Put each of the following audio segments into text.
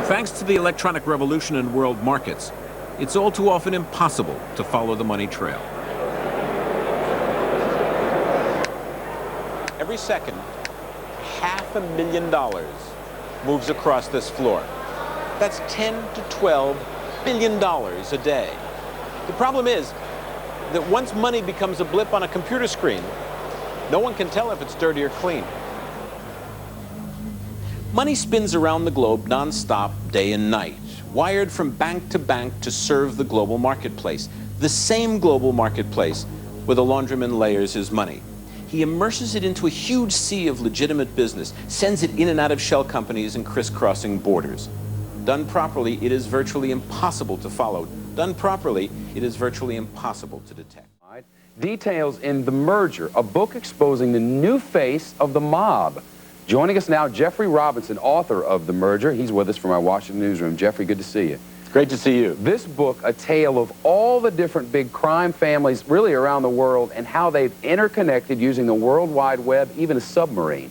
Thanks to the electronic revolution in world markets, it's all too often impossible to follow the money trail. Every second, $500,000 moves across this floor. That's 10 to 12 billion dollars a day. The problem is that once money becomes a blip on a computer screen, no one can tell if it's dirty or clean. Money spins around the globe non-stop, day and night, wired from bank to serve the global marketplace, the same global marketplace where the laundryman layers his money. He immerses it into a huge sea of legitimate business, sends it in and out of shell companies and crisscrossing borders. Done properly, it is virtually impossible to follow. Done properly, it is virtually impossible to detect. Details in The Merger, a book exposing the new face of the mob. Joining us now, Jeffrey Robinson, author of The Merger. He's with us from our Washington newsroom. Jeffrey, good to see you. Great to see you. This book, a tale of all the different big crime families really around the world and how they've interconnected using the World Wide Web, even a submarine.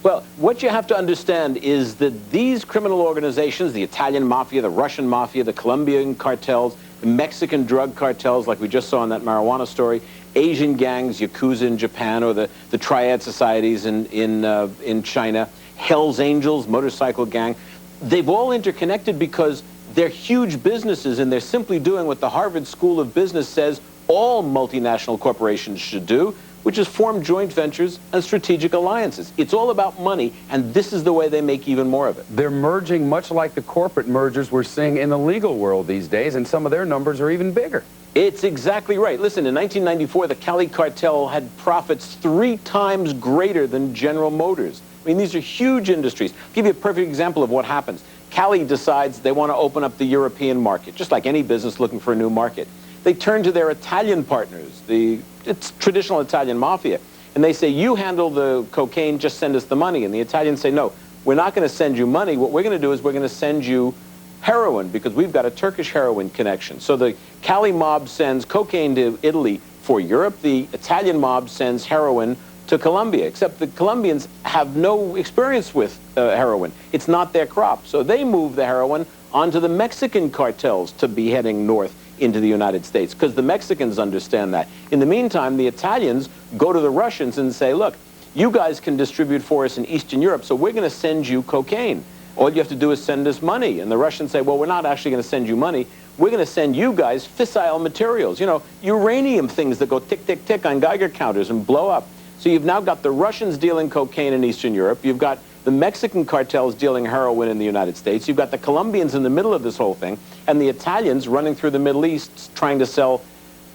Well, what you have to understand is that these criminal organizations, the Italian mafia, the Russian mafia, the Colombian cartels, the Mexican drug cartels, like we just saw in that marijuana story, Asian gangs, Yakuza in Japan, or the Triad societies in China, Hell's Angels, motorcycle gang, they've all interconnected because they're huge businesses and they're simply doing what the Harvard School of Business says all multinational corporations should do, which is form joint ventures and strategic alliances. It's all about money, and this is the way they make even more of it. They're merging much like the corporate mergers we're seeing in the legal world these days, and some of their numbers are even bigger. It's exactly right. Listen, in 1994, the Cali cartel had profits 3 times greater than General Motors. I mean, these are huge industries. I'll give you a perfect example of what happens. Cali decides they want to open up the European market, just like any business looking for a new market. They turn to their Italian partners, it's traditional Italian mafia, and they say, you handle the cocaine, just send us the money. And the Italians say, no, we're not going to send you money. What we're going to do is we're going to send you heroin, because we've got a Turkish heroin connection. So the Cali mob sends cocaine to Italy for Europe. The Italian mob sends heroin to Colombia, except the Colombians have no experience with heroin. It's not their crop. So they move the heroin onto the Mexican cartels to be heading north into the United States, because the Mexicans understand that. In the meantime, the Italians go to the Russians and say, look, you guys can distribute for us in Eastern Europe, so we're going to send you cocaine. All you have to do is send us money. And the Russians say, well, we're not actually going to send you money. We're going to send you guys fissile materials, you know, uranium things that go tick, tick, tick on Geiger counters and blow up. So you've now got the Russians dealing cocaine in Eastern Europe. You've got the Mexican cartels dealing heroin in the United States. You've got the Colombians in the middle of this whole thing, and the Italians running through the Middle East trying to sell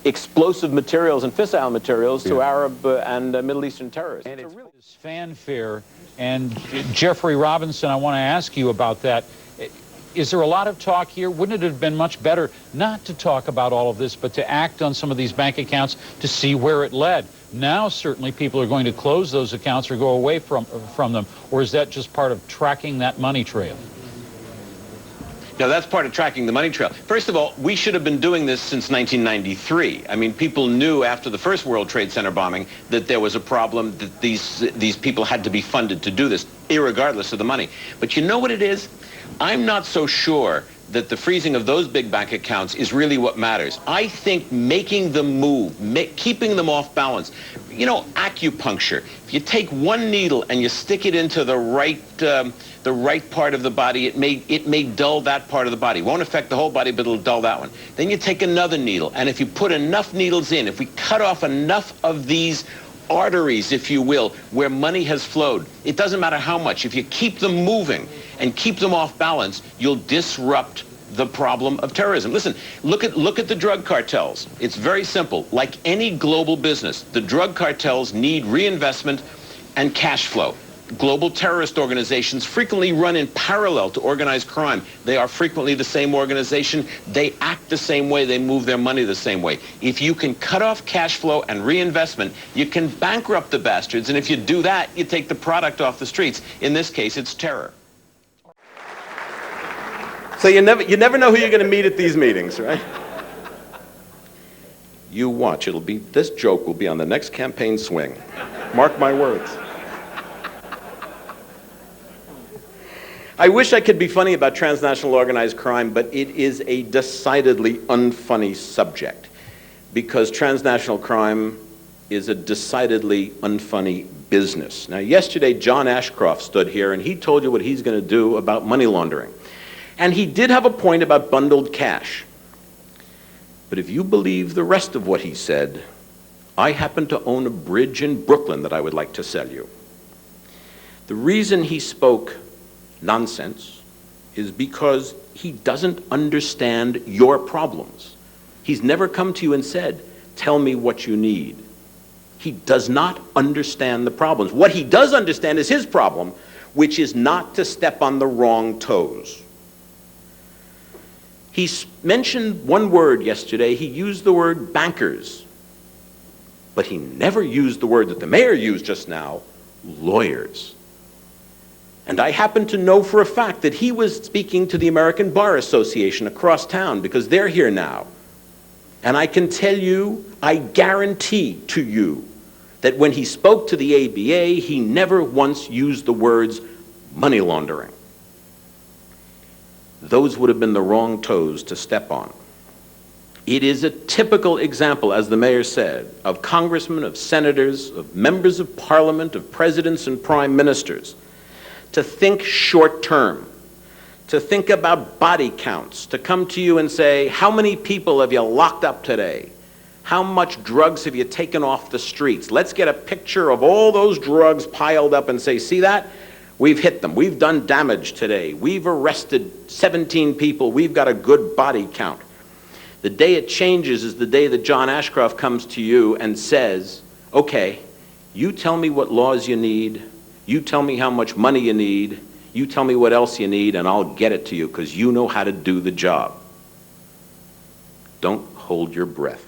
explosive materials and fissile materials to Arab and Middle Eastern terrorists. And it's really this fanfare. And Jeffrey Robinson, I want to ask you about that. Is there a lot of talk here? Wouldn't it have been much better not to talk about all of this, but to act on some of these bank accounts to see where it led? Now, certainly, people are going to close those accounts or go away from them. Or is that just part of tracking that money trail? No, that's part of tracking the money trail. First of all, we should have been doing this since 1993. I mean, people knew after the first World Trade Center bombing that there was a problem, that these people had to be funded to do this, irregardless of the money. But you know what it is? I'm not so sure that the freezing of those big bank accounts is really what matters. I think making them move, keeping them off balance. You know, acupuncture. If you take one needle and you stick it into the right part of the body, it may dull that part of the body. It won't affect the whole body, but it'll dull that one. Then you take another needle, and if you put enough needles in, if we cut off enough of these arteries, if you will, where money has flowed, it doesn't matter how much. If you keep them moving and keep them off balance, you'll disrupt the problem of terrorism. Listen, look at the drug cartels. It's very simple. Like any global business, the drug cartels need reinvestment and cash flow. Global terrorist organizations frequently run in parallel to organized crime. They are frequently the same organization. They act the same way. They move their money the same way. If you can cut off cash flow and reinvestment, you can bankrupt the bastards. And if you do that, you take the product off the streets. In this case, it's terror. So you never know who you're going to meet at these meetings, right? You watch. This joke will be on the next campaign swing. Mark my words. I wish I could be funny about transnational organized crime, but it is a decidedly unfunny subject, because transnational crime is a decidedly unfunny business. Now, yesterday, John Ashcroft stood here and he told you what he's going to do about money laundering. And he did have a point about bundled cash. But if you believe the rest of what he said, I happen to own a bridge in Brooklyn that I would like to sell you. The reason he spoke nonsense is because he doesn't understand your problems. He's never come to you and said, tell me what you need. He does not understand the problems. What he does understand is his problem, which is not to step on the wrong toes. He mentioned one word yesterday. He used the word bankers. But he never used the word that the mayor used just now, lawyers. And I happen to know for a fact that he was speaking to the American Bar Association across town, because they're here now. And I can tell you, I guarantee to you, that when he spoke to the ABA, he never once used the words money laundering. Those would have been the wrong toes to step on. It is a typical example, as the mayor said, of congressmen, of senators, of members of parliament, of presidents and prime ministers, to think short term, to think about body counts, to come to you and say, how many people have you locked up today? How much drugs have you taken off the streets? Let's get a picture of all those drugs piled up and say, see that? We've hit them. We've done damage today. We've arrested 17 people. We've got a good body count. The day it changes is the day that John Ashcroft comes to you and says, okay, you tell me what laws you need. You tell me how much money you need. You tell me what else you need, and I'll get it to you, because you know how to do the job. Don't hold your breath.